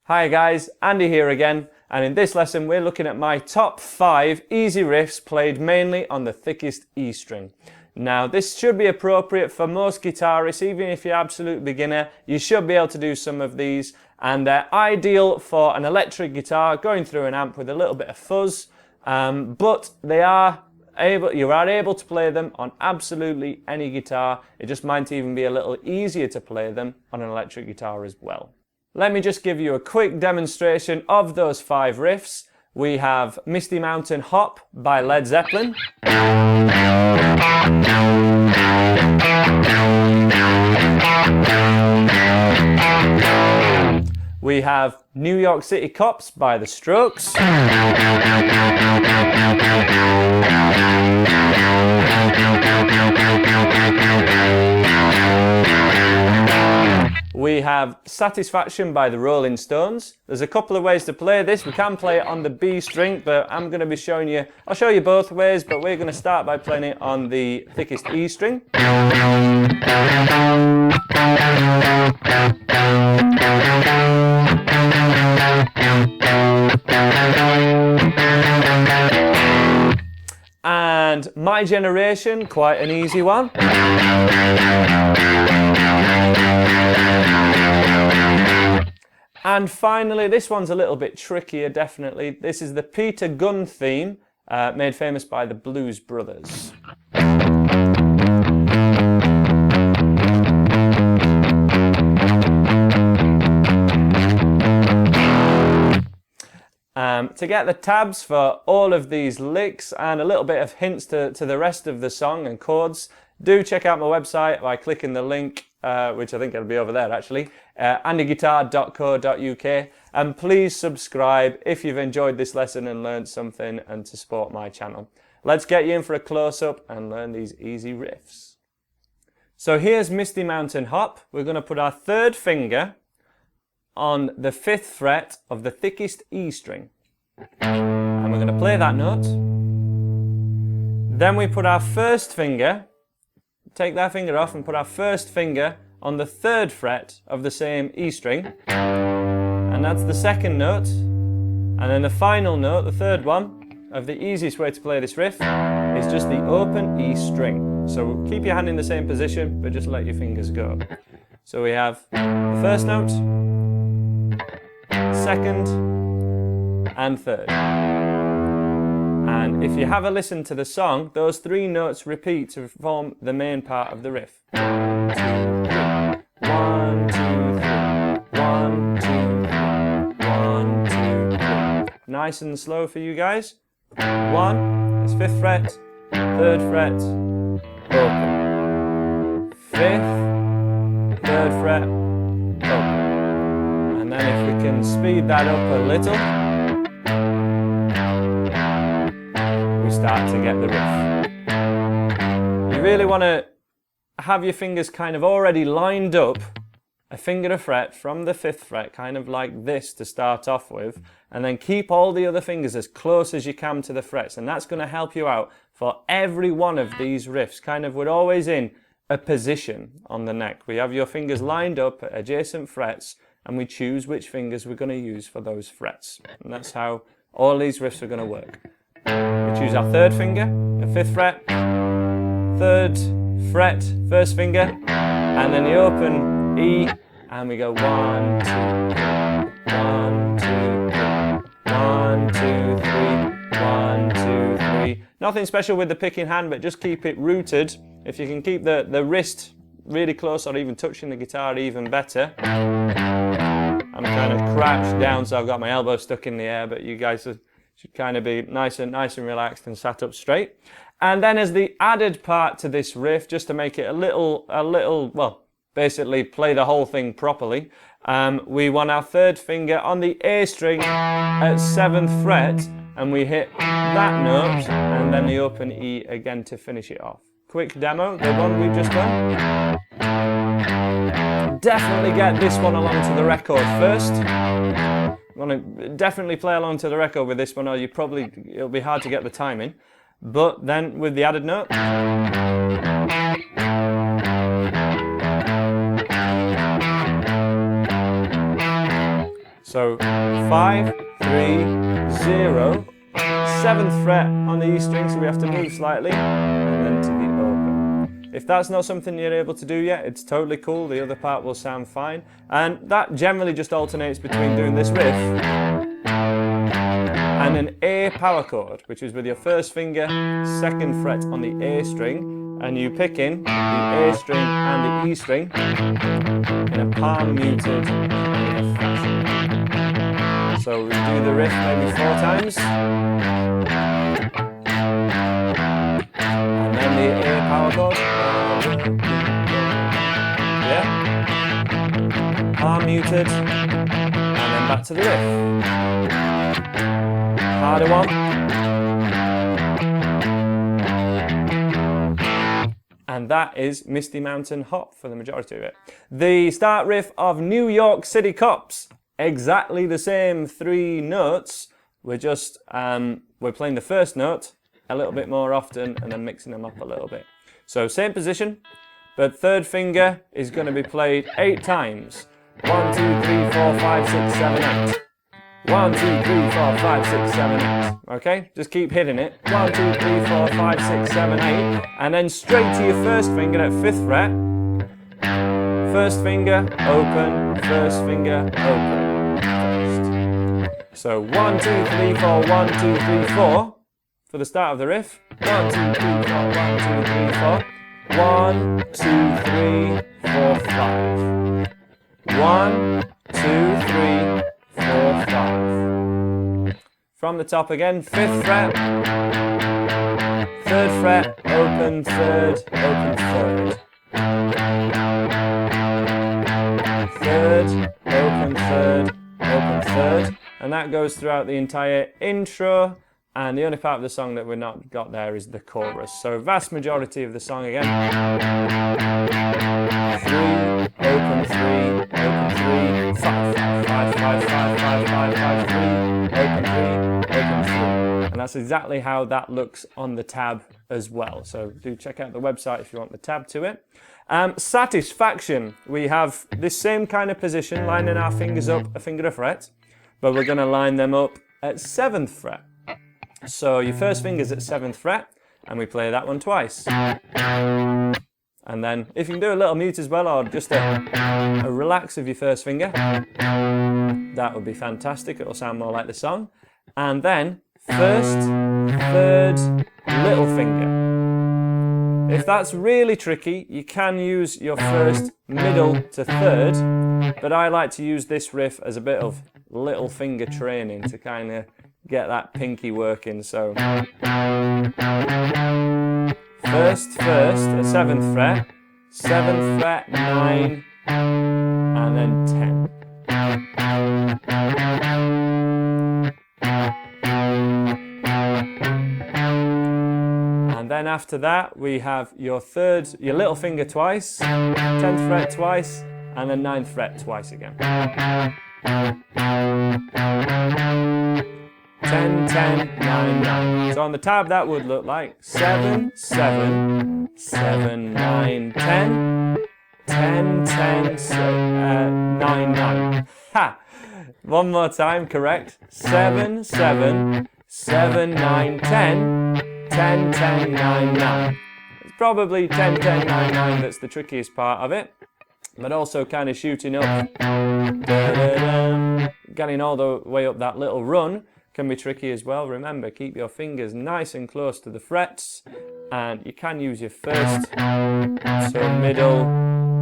Hi guys, Andy here again, and in this lesson we're looking at my top 5 easy riffs played mainly on the thickest E string. Now this should be appropriate for most guitarists, even if you're an absolute beginner, you should be able to do some of these, and they're ideal for an electric guitar going through an amp with a little bit of fuzz, but you are able to play them on absolutely any guitar. It just might even be a little easier to play them on an electric guitar as well. Let me just give you a quick demonstration of those 5 riffs. We have Misty Mountain Hop by Led Zeppelin. We have New York City Cops by The Strokes. We have Satisfaction by the Rolling Stones. There's a couple of ways to play this. We can play it on the B string, but I'm going to be showing you, I'll show you both ways, but we're going to start by playing it on the thickest E string. And My Generation, quite an easy one. And finally, this one's a little bit trickier, definitely. This is the Peter Gunn theme, made famous by the Blues Brothers. To get the tabs for all of these licks and a little bit of hints to the rest of the song and chords, do check out my website by clicking the link, which I think it'll be over there actually, andyguitar.co.uk, and please subscribe if you've enjoyed this lesson and learned something and to support my channel. Let's get you in for a close-up and learn these easy riffs. So here's Misty Mountain Hop. We're going to put our third finger on the 5th fret of the thickest E string. And we're going to play that note. Then we put our first finger, take that finger off and put our first finger on the 3rd fret of the same E string. And that's the second note. And then the final note, the 3rd one, of the easiest way to play this riff is just the open E string. So keep your hand in the same position, but just let your fingers go. So we have the first note, second, and 3rd. And if you have a listen to the song, those 3 notes repeat to form the main part of the riff. 1, 2, 3. 1, 2, 3. 1, 2, 3. 1, 2, 3. Nice and slow for you guys. 1 is 5th fret, 3rd fret, open. 5th, 3rd fret, open. And then if we can speed that up a little, we start to get the riff. You really want to have your fingers kind of already lined up, a finger a fret from the 5th fret, kind of like this to start off with, and then keep all the other fingers as close as you can to the frets, and that's going to help you out for every one of these riffs. Kind of, we're always in a position on the neck. We have your fingers lined up at adjacent frets, and we choose which fingers we're going to use for those frets. And that's how all these riffs are going to work. We choose our 3rd finger, the 5th fret, 3rd fret, 1st finger, and then the open E, and we go 1, 2, 3, 1, 2, 3, 1, 2, 3, 1, 2, 3. Nothing special with the picking hand, but just keep it rooted. If you can keep the wrist really close or even touching the guitar, even better. I'm kind of crouched down, so I've got my elbow stuck in the air, but you guys should kind of be nice and relaxed and sat up straight. And then as the added part to this riff, just to make it a little, well, basically play the whole thing properly, we want our 3rd finger on the A string at 7th fret, and we hit that note, and then the open E again to finish it off. Quick demo, the one we've just done. Definitely get this one along to the record first. You want to definitely play along to the record with this one, or it'll be hard to get the timing. But then with the added note. So 5, 3, 0, 7th fret on the E string, so we have to move slightly, and then to the open. If that's not something you're able to do yet, it's totally cool, the other part will sound fine. And that generally just alternates between doing this riff and an A power chord, which is with your first finger, 2nd fret on the A string, and you pick in the A string and the E string in a palm muted fashion. So we do the riff maybe 4 times, and then the A power chord. Yeah, palm muted, and then back to the riff. Harder one. And that is Misty Mountain Hop for the majority of it. The start riff of New York City Cops. Exactly the same 3 notes. We're just, we're playing the first note a little bit more often and then mixing them up a little bit. So same position, but 3rd finger is going to be played 8 times. 1, 2, 3, 4, 5, 6, 7, 8. 1, 2, 3, 4, 5, 6, 7, 8. Okay, just keep hitting it. 1, 2, 3, 4, 5, 6, 7, 8. And then straight to your first finger at 5th fret. First finger, open, first finger, open. First. So 1, 2, 3, 4, 1, 2, 3, 4 for the start of the riff. 1, 2, 3, 4, 1, 2, 3, 4. 1, 2, 3, 4, 5. 1, 2, 3, 4, 5. From the top again, 5th fret, 3rd fret, open 3rd, open 3rd. 3rd, open 3rd, open 3rd. And that goes throughout the entire intro, and the only part of the song that we're not got there is the chorus. So vast majority of the song again. 3, open 3, open 3, 5, 5, 5, 5, 5, 5, 5, 5, 3, open 3, open 3. And that's exactly how that looks on the tab as well. So do check out the website if you want the tab to it. Satisfaction. We have this same kind of position, lining our fingers up a finger a fret, but we're going to line them up at 7th fret. So your first finger's at 7th fret, and we play that one twice. And then if you can do a little mute as well, or just a relax of your first finger, that would be fantastic. It'll sound more like the song. And then 1st, 3rd, little finger. If that's really tricky, you can use your 1st, middle to 3rd, but I like to use this riff as a bit of little finger training to kind of get that pinky working. So 1st at 7th fret, 7th fret, 9, and then 10. And then after that, we have your little finger twice, 10th fret twice, and then 9th fret twice again. 10, 10, 9, 9. So on the tab that would look like 7, 7, 7, 9, 10, 10, 10, 9, 9. Ha! One more time, correct. 7, 7, 7, 9, 10, 10, 10, 9, 9. It's probably 10, 10, 9, 9 that's the trickiest part of it. But also kind of shooting up, getting all the way up that little run can be tricky as well. Remember, keep your fingers nice and close to the frets, and you can use your 1st, so middle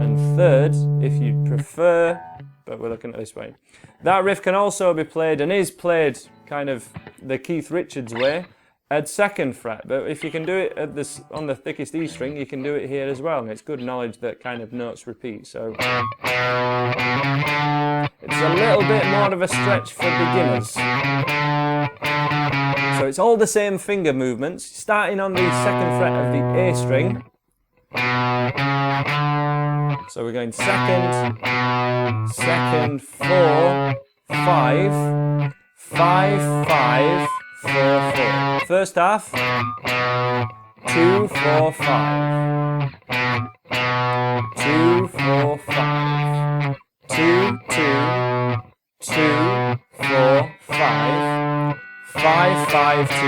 and 3rd if you prefer, but we're looking at this way. That riff can also be played, and is played kind of the Keith Richards way, at 2nd fret, but if you can do it at on the thickest E string, you can do it here as well, and it's good knowledge that kind of notes repeat. So it's a little bit more of a stretch for beginners. So it's all the same finger movements, starting on the 2nd fret of the A string. So we're going 2nd, 2nd, 4, 5, 5, 5, 4, 4. First half, 2, 4, 5. 2, 4, 5. 2, 2, 2, 5, 5, 2, 2.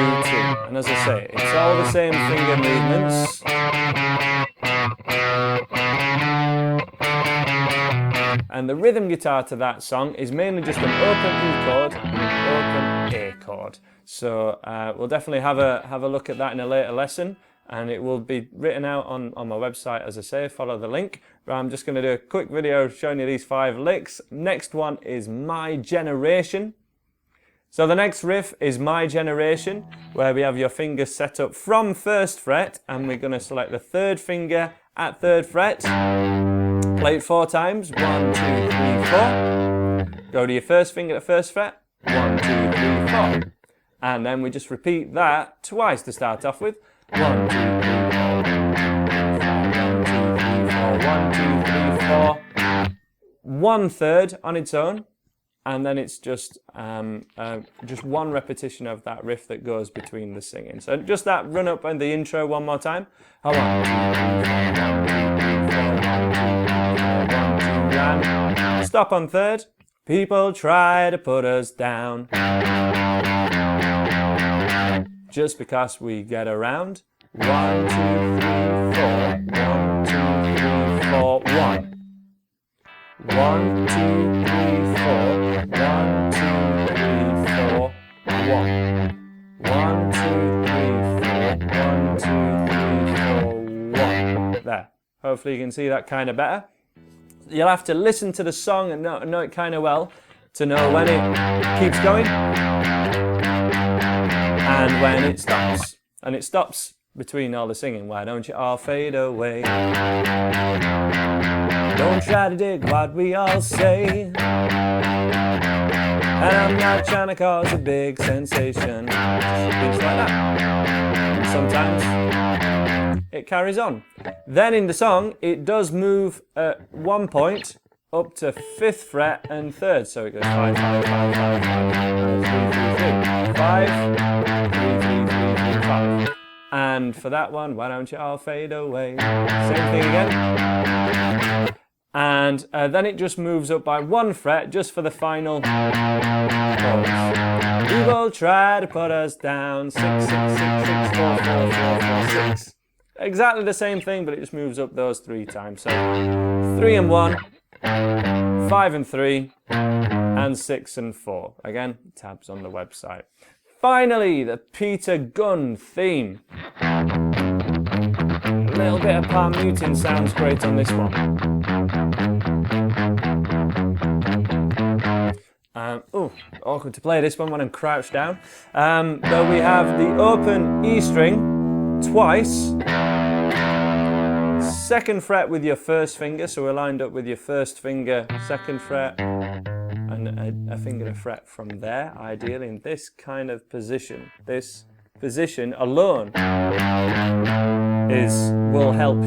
And as I say, it's all the same finger movements. And the rhythm guitar to that song is mainly just an open E chord and an open A chord. So we'll definitely have a look at that in a later lesson, and it will be written out on my website, as I say, follow the link. But I'm just going to do a quick video showing you these 5 licks. Next one is My Generation. So the next riff is My Generation, where we have your fingers set up from 1st fret, and we're going to select the 3rd finger at 3rd fret. Play it 4 times. 1, 2, 3, 4. Go to your 1st finger at 1st fret. 1, 2, 3, 4. And then we just repeat that twice to start off with. 1, 2, 3, 4. 1, 2, 3, 4. 1/3 on its own. And then it's just one repetition of that riff that goes between the singing. So just that run up and the intro one more time. 1, 2, 3, 4, 1, 2, 3, 4, 1, 2, and stop on 3rd. People try to put us down just because we get around. 1, 2, 3, 4. 1, 2, 3, 4, 1. 1, 2, 3, 4. 1, 2, 3, 4, 1. 1, 2, 3, 4. 1, 2, 3, 4, 1. There. Hopefully you can see that kind of better. You'll have to listen to the song and know it kind of well to know when it keeps going and when it stops. And it stops between all the singing. Why don't you all fade away? Don't try to dig what we all say. And I'm not trying to cause a big sensation. Things like that. And sometimes it carries on. Then in the song, it does move at one point up to 5th fret and 3rd. So it goes 5, 5, 5, 5, 5, 3, 3, 3, 5, 3, 3, 3, 3, 5. And for that one, why don't you all fade away? Same thing again. And then it just moves up by 1 fret just for the final chorus. People try to put us down. 6, 6, 6, 6, 4, 4, 4, 4, 6. Exactly the same thing, but it just moves up those 3 times. So 3 and 1, 5 and 3, and 6 and 4. Again, tabs on the website. Finally, the Peter Gunn theme. A little bit of palm muting sounds great on this one. Awkward to play this one when I'm crouched down. But we have the open E string twice. 2nd fret with your 1st finger, so we're lined up with your 1st finger, 2nd fret, and a finger to fret from there, ideally in this kind of position. This position alone will help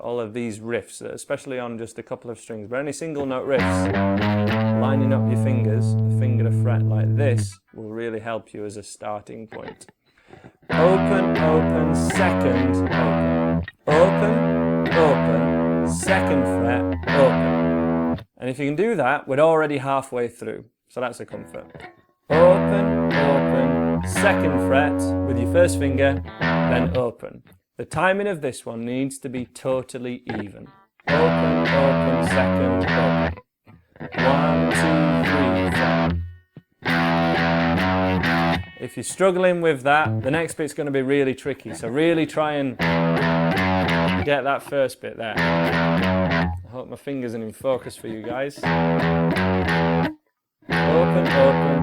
all of these riffs, especially on just a couple of strings. But any single note riffs, lining up your fingers, a finger to fret like this, will really help you as a starting point. Open, open, 2nd, open. Open, open, 2nd fret, open. And if you can do that, we're already halfway through. So that's a comfort. Open, open, 2nd fret with your 1st finger, then open. The timing of this one needs to be totally even. Open, open, 2nd, open. 1, 2, 3, 4. If you're struggling with that, the next bit's going to be really tricky. So really try and get that first bit there. I hope my fingers are in focus for you guys. Open, open,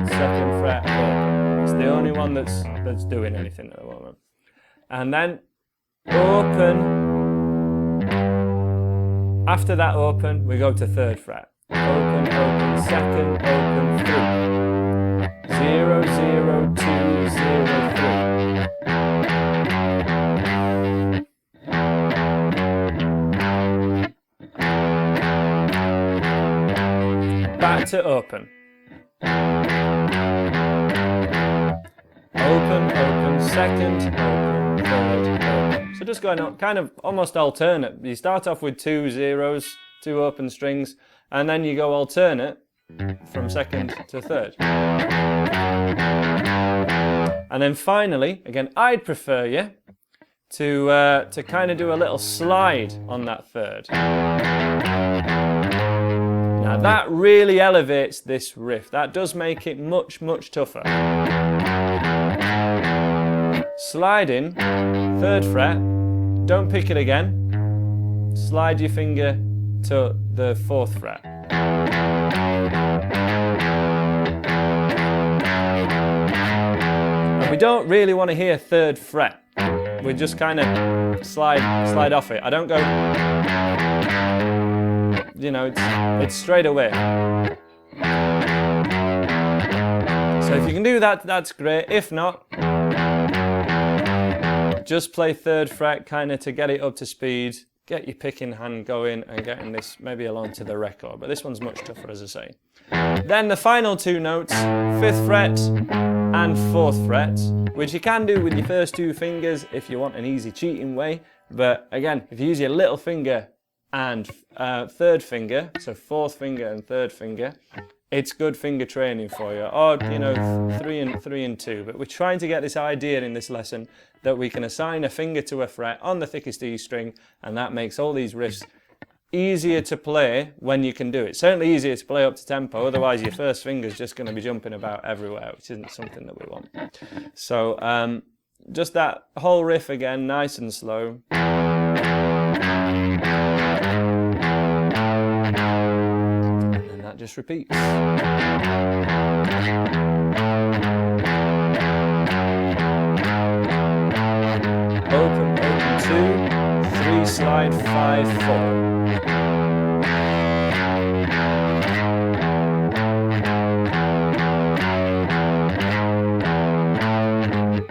2nd fret, open. It's the only one that's doing anything at the moment. And then open. After that open, we go to 3rd fret. Open, open, 2nd, open, 3. 0, 0, 2, 0, 3. Back to open. Open, open, 2nd, open, 3rd, open. So just going up, kind of almost alternate. You start off with 2 zeros, 2 open strings, and then you go alternate from second to third. And then finally, again, I'd prefer you to kind of do a little slide on that third. Now that really elevates this riff. That does make it much, much tougher. Slide in, third fret, don't pick it again. Slide your finger to the fourth fret. And we don't really want to hear third fret. We just kind of slide off it. I don't go, you know, it's straight away. So if you can do that, that's great. If not, just play third fret kind of to get it up to speed, get your picking hand going and getting this maybe along to the record. But this one's much tougher, as I say. Then the final two notes, 5th fret and 4th fret, which you can do with your first two fingers if you want an easy cheating way. But again, if you use your little finger and third finger, so 4th finger and 3rd finger, it's good finger training for you, or you know, 3 and 2. But we're trying to get this idea in this lesson that we can assign a finger to a fret on the thickest E string, and that makes all these riffs easier to play when you can do it. Certainly easier to play up to tempo, otherwise your first finger's just going to be jumping about everywhere, which isn't something that we want. So just that whole riff again, nice and slow. Just repeats. Open, 2, 3, slide, 5, 4.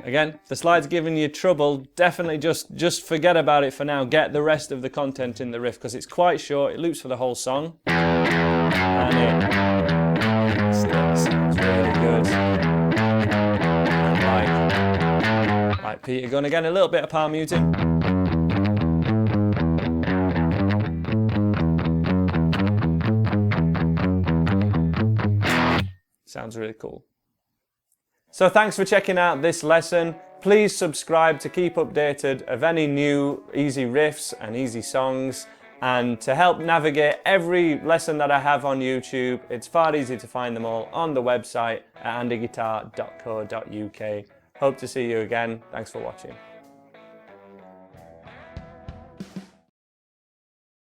Again, if the slide's giving you trouble, definitely just forget about it for now. Get the rest of the content in the riff because it's quite short. It loops for the whole song. And it still sounds really good. And like Peter Gunn again, a little bit of palm muting. Sounds really cool. So thanks for checking out this lesson. Please subscribe to keep updated of any new easy riffs and easy songs. And to help navigate every lesson that I have on YouTube, it's far easier to find them all on the website at andyguitar.co.uk. Hope to see you again. Thanks for watching.